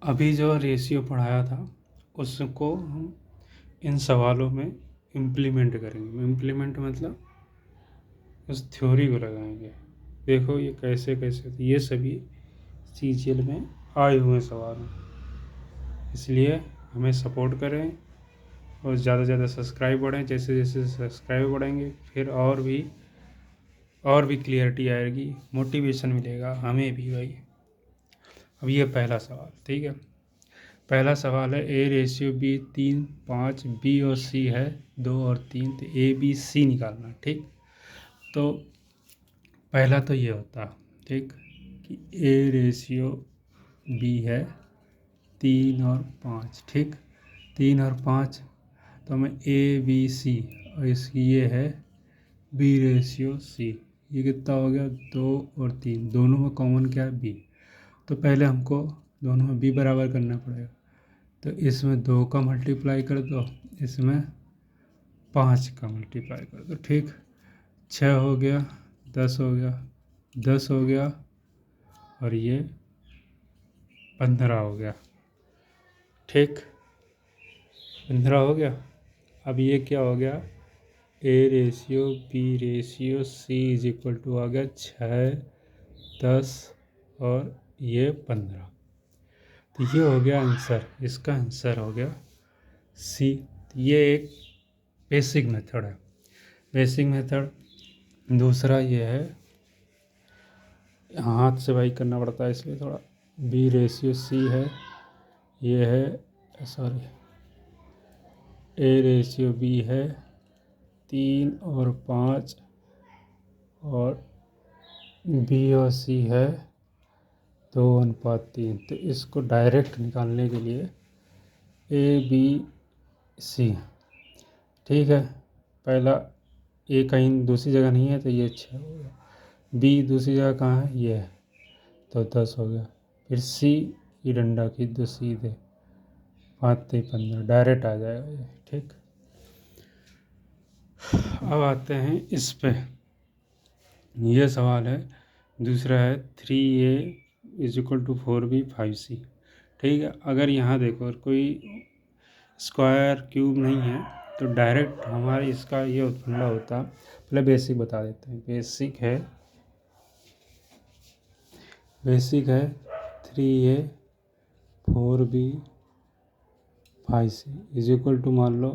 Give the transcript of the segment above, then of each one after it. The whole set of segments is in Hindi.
अभी जो रेशियो पढ़ाया था उसको हम इन सवालों में इम्प्लीमेंट करेंगे। इम्प्लीमेंट मतलब उस थ्योरी को लगाएंगे। देखो ये कैसे कैसे, ये सभी सीजीएल में आए हुए सवाल हैं, इसलिए हमें सपोर्ट करें और ज़्यादा से ज़्यादा सब्सक्राइब बढ़ें। जैसे जैसे सब्सक्राइब बढ़ेंगे फिर और भी क्लियरिटी आएगी, मोटिवेशन मिलेगा हमें भी भाई। अब ये पहला सवाल, ठीक है। पहला सवाल है ए रेशियो बी 3 5, बी और सी है 2 और 3, तो ए बी सी निकालना। ठीक, तो पहला तो ये होता, ठीक, कि ए रेशियो बी है 3 और 5, ठीक, 3 और 5, तो हमें ए बी सी, और इसकी ये है बी रेशियो सी, ये कितना हो गया 2 और 3, दोनों में कॉमन क्या है बी, तो पहले हमको दोनों में बी बराबर करना पड़ेगा। तो इसमें 2 का मल्टीप्लाई कर दो, इसमें 5 का मल्टीप्लाई कर दो, ठीक, 6 हो गया, 10 हो गया, 10 हो गया, और ये 15 हो गया, ठीक, 15 हो गया। अब ये क्या हो गया, A ratio B ratio C is equal to आ गया 6, 10 और ये 15, तो ये हो गया आंसर, इसका आंसर हो गया सी। ये एक बेसिक मेथड है, बेसिक मेथड। दूसरा ये है, हाथ से भाई करना पड़ता है इसलिए थोड़ा, बी रेशियो सी है, ये है सॉरी, ए रेशियो बी है 3 और 5, और बी और सी है 2:3, तो इसको डायरेक्ट निकालने के लिए ए बी सी, ठीक है, पहला ए कहीं दूसरी जगह नहीं है तो ये 6 हो गया, बी दूसरी जगह कहाँ है ये है, तो 10 हो गया, फिर सी की डंडा खींच दो सीधे, 5 3 15, डायरेक्ट आ जाएगा ये, ठीक। अब आते हैं इस पे, ये सवाल है दूसरा है 3a is equal to 4b 5c, ठीक है। अगर यहाँ देखो कोई स्क्वायर क्यूब नहीं है तो डायरेक्ट हमारा इसका ये फंडा होता, पहले बेसिक बता देते हैं। बेसिक है 3a 4b 5c is equal to, मान लो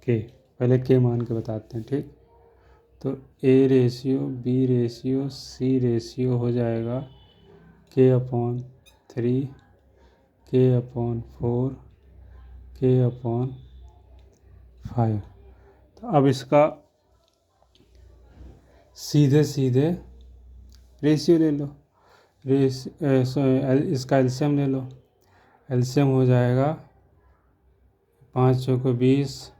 के, पहले के मान के बताते हैं, ठीक, तो A ratio B ratio C ratio हो जाएगा k/3, k/4, k/5। तो अब इसका सीधे सीधे रेशियो ले लो, इसका एलसीएम ले लो, एलसीएम हो जाएगा 5 चौको 20,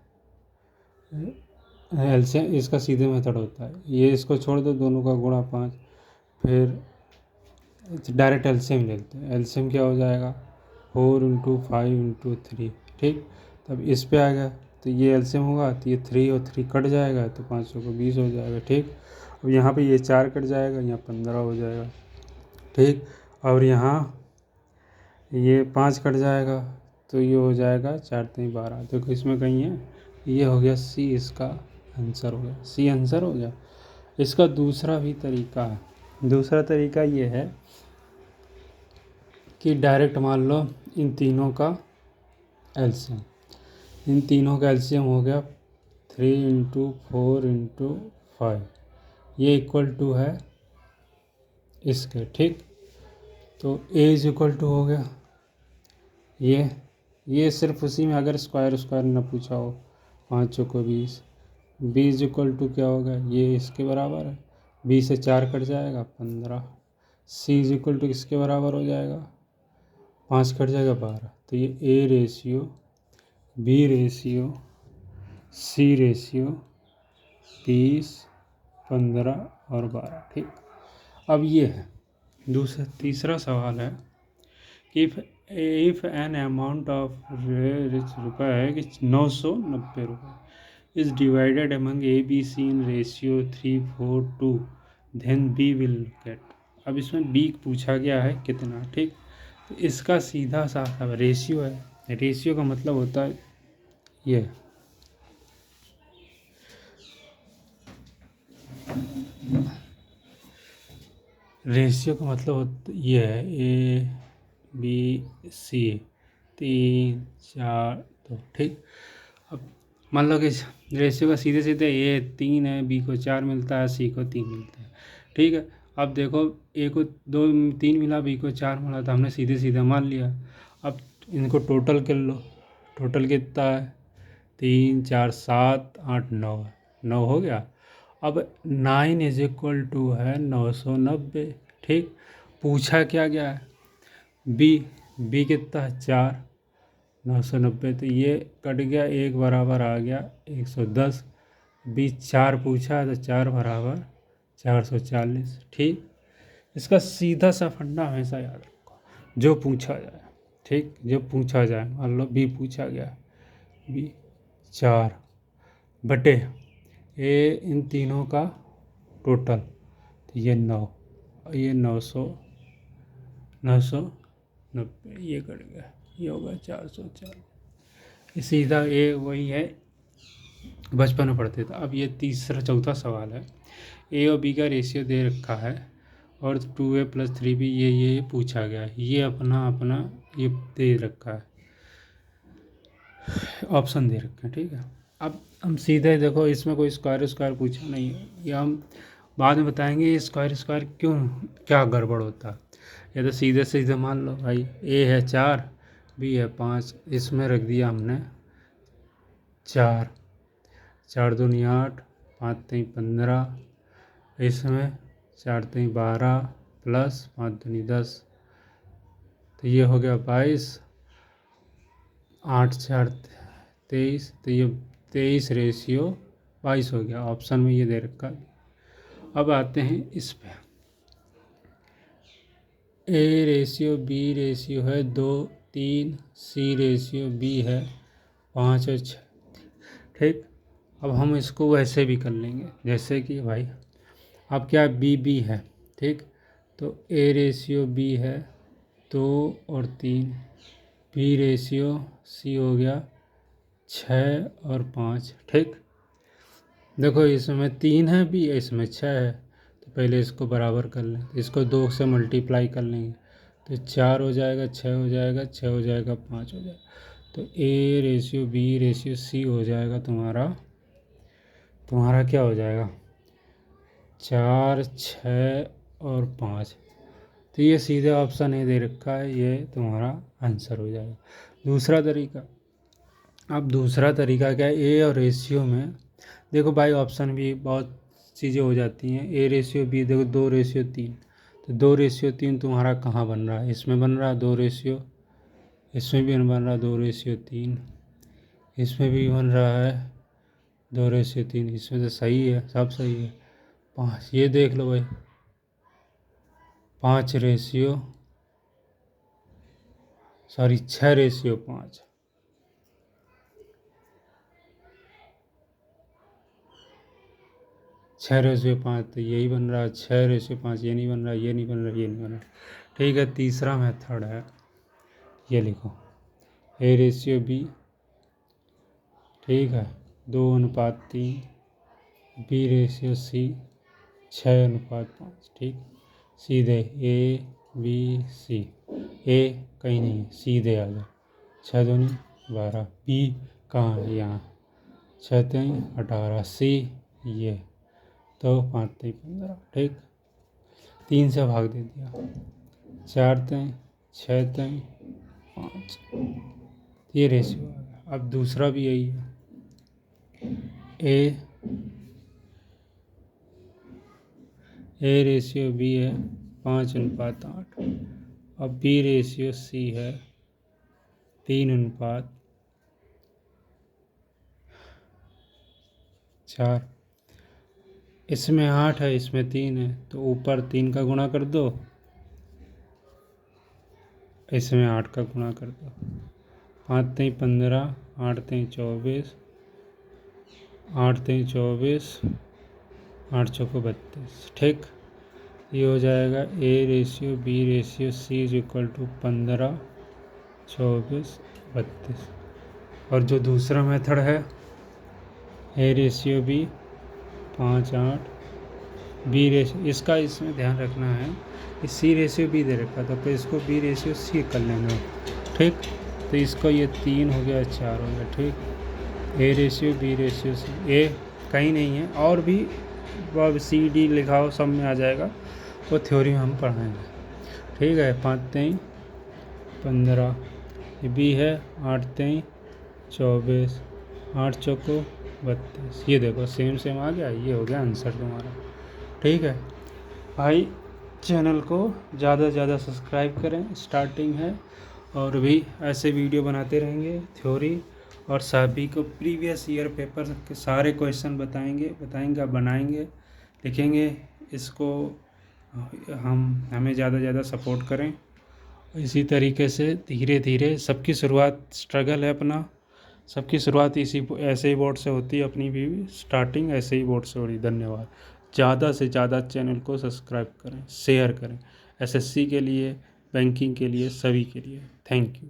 एलसीएम इसका सीधे मेथड होता है, ये इसको छोड़ दो, दोनों का गुणा 5, फिर डायरेक्ट एलसीएम लेते हैं, एलसीएम क्या हो जाएगा 4 × 5 × 3, ठीक, तब इस पे आ गया तो ये एलसीएम होगा, तो ये 3 और 3 कट जाएगा, तो 5 को 20 हो जाएगा, ठीक। अब यहाँ पे ये 4 कट जाएगा, यहाँ 15 हो जाएगा, ठीक, और यहाँ ये 5 कट जाएगा, तो ये हो जाएगा 4 3 12, देखो इसमें कहीं है, ये हो गया सी, इसका आंसर हो गया, सी आंसर हो गया। इसका दूसरा भी तरीका है, दूसरा तरीका ये है कि डायरेक्ट मान लो इन तीनों का एलसीएम, इन तीनों का एलसीएम हो गया 3 × 4 × 5, ये इक्वल टू है इसके, ठीक, तो ए इज इक्वल टू हो गया ये सिर्फ उसी में, अगर स्क्वायर ना पूछा हो, 5 चौको 20, बी इज इक्वल टू क्या होगा, ये इसके बराबर है, बी से 4 कट जाएगा 15, सी इज इक्वल टू किसके बराबर हो जाएगा, 5 कट जाएगा 12, तो ये A ratio B ratio C ratio 30 15 और 12, ठीक। अब ये है तीसरा सवाल है कि इफ एन अमाउंट ऑफ रुपये है कि 990 रुपये is divided among A B C in ratio 3 4 2, then B will get. अब इसमें बी पूछा गया है कितना, ठीक, तो इसका सीधा सा रेशियो है। रेशियो का मतलब होता है ये, रेशियो का मतलब ये है ABC 3 4 2, ठीक। अब मान लो कि रेशियो का सीधे सीधे A 3 है, B को 4 मिलता है, C को 3 मिलता है, ठीक है। अब देखो A को 2 3 मिला, B को 4 मिला, तो हमने सीधे सीधे मान लिया। अब इनको टोटल कर लो, टोटल कितना है 3 4 7 8 9 है, 9 हो गया। अब 9 इज इक्वल टू है 990, ठीक। पूछा क्या गया है बी कितना है 4, 990, तो ये कट गया, एक बराबर आ गया 110। बी 4 पूछा है तो 4 बराबर 440, ठीक। इसका सीधा सा फंडा हमेशा याद रखो, जो पूछा जाए, ठीक, जो पूछा जाए, मान लो बी पूछा गया, बी 4 बटे ए इन तीनों का टोटल, तो ये 9, ये 990, ये कट गया, ये होगा 440। सीधा ए वही है, बचपन में पढ़ते थे। अब ये तीसरा चौथा सवाल है, ए और बी का रेशियो दे रखा है और 2a + 3b ये पूछा गया है, ये अपना ये दे रखा है, ऑप्शन दे रखे हैं, ठीक है। अब हम सीधे देखो, इसमें कोई स्क्वायर पूछा नहीं है, ये हम बाद में बताएंगे स्क्वायर क्यों, क्या गड़बड़ होता है। ये तो सीधे सीधे मान लो भाई, ए है 4, बी है 5, इसमें रख दिया हमने 4, 4 दूनी 8, 5 3 15, इसमें 4 3 12 प्लस 5 दूनी 10, तो ये हो गया 22, 8 4 23, तो ये 23 रेशियो 22 हो गया, ऑप्शन में ये दे रखा है। अब आते हैं इस पे, ए रेशियो बी रेशियो है 2 3, सी रेशियो बी है 5 और 6, ठीक। अब हम इसको वैसे भी कर लेंगे, जैसे कि भाई अब क्या बी है, ठीक, तो ए रेशियो बी है 2 और 3, बी रेशियो सी हो गया 6 और 5, ठीक। देखो इसमें 3 है बी, इसमें 6 है, तो पहले इसको बराबर कर लें, इसको 2 से मल्टीप्लाई कर लेंगे, तो 4 हो जाएगा, 6 हो जाएगा, 6 हो जाएगा, 5 हो जाएगा, तो A ratio B ratio C हो जाएगा तुम्हारा क्या हो जाएगा 4 6 और 5, तो ये सीधे ऑप्शन ए दे रखा है, ये तुम्हारा आंसर हो जाएगा। दूसरा तरीका, अब दूसरा तरीका क्या है, ए और रेशियो में देखो भाई, ऑप्शन भी बहुत चीज़ें हो जाती हैं। ए रेशियो बी देखो 2 रेशियो 3, तो 2 रेशियो 3 तुम्हारा कहाँ बन रहा है, इसमें बन रहा है 2 रेशियो, इसमें भी बन रहा है 2 रेशियो 3, इसमें भी बन रहा है 2 रेशियो 3, इसमें तो सही है, सब सही है। 5 ये देख लो भाई, 6 रेशियो 5, 6 रेशियो 5, तो यही बन रहा है 6 रेशियो 5, ये नहीं बन रहा, ये नहीं बन रहा, ये नहीं बन रहा, ठीक है। तीसरा मेथड है, ये लिखो ए रेशियो बी, ठीक है 2:3, बी रेशियो सी 6:5, ठीक। सीधे ए बी सी, ए कहीं नहीं है, सीधे आ जाओ, 6 दूनी 12, बी कहाँ है, यहाँ, 6 3 18, सी ये, तो 5 3 15, ठीक। 3 से भाग दे दिया, 4 3 6 3 5, ये रेशियो आ गया। अब दूसरा भी यही है, ए रेशियो बी है 5:8, अब बी रेशियो सी है 3:4, इसमें 8 है, इसमें 3 है, तो ऊपर 3 का गुणा कर दो, इसमें 8 का गुणा कर दो, 5 3 15, 8 3 24, 8 3 24, 8 चौको 32, ठीक। ये हो जाएगा A/B/C इज इक्वल टू 15, 24, 32। और जो दूसरा मेथड है A/B 5, 8, इसका इसमें ध्यान रखना है कि C/B दे रखा था, तो इसको B/C कर लेना है, ठीक। तो इसको ये 3 हो गया, 4 हो गया, ठीक। A/B/C, ए कहीं नहीं है, और भी CD लिखा हो, सब में आ जाएगा, वो थ्योरी में हम पढ़ाएंगे, ठीक है। 5 3 15, ये B है, 8 3 24, 8 चौको 32। ये देखो सेम आ गया, ये हो गया आंसर तुम्हारा, ठीक है भाई। चैनल को ज़्यादा से ज़्यादा सब्सक्राइब करें, स्टार्टिंग है, और भी ऐसे वीडियो बनाते रहेंगे, थ्योरी और सभी को प्रीवियस ईयर पेपर के सारे क्वेश्चन बताएंगे, बनाएंगे, लिखेंगे। इसको हमें ज़्यादा से ज़्यादा सपोर्ट करें। इसी तरीके से धीरे धीरे सबकी शुरुआत स्ट्रगल है अपना, सबकी शुरुआत ऐसे ही बोर्ड से होती है, अपनी भी स्टार्टिंग ऐसे ही बोर्ड से हो रही। धन्यवाद। ज़्यादा से ज़्यादा चैनल को सब्सक्राइब करें, शेयर करें, SSC के लिए, बैंकिंग के लिए, सभी के लिए। Thank you.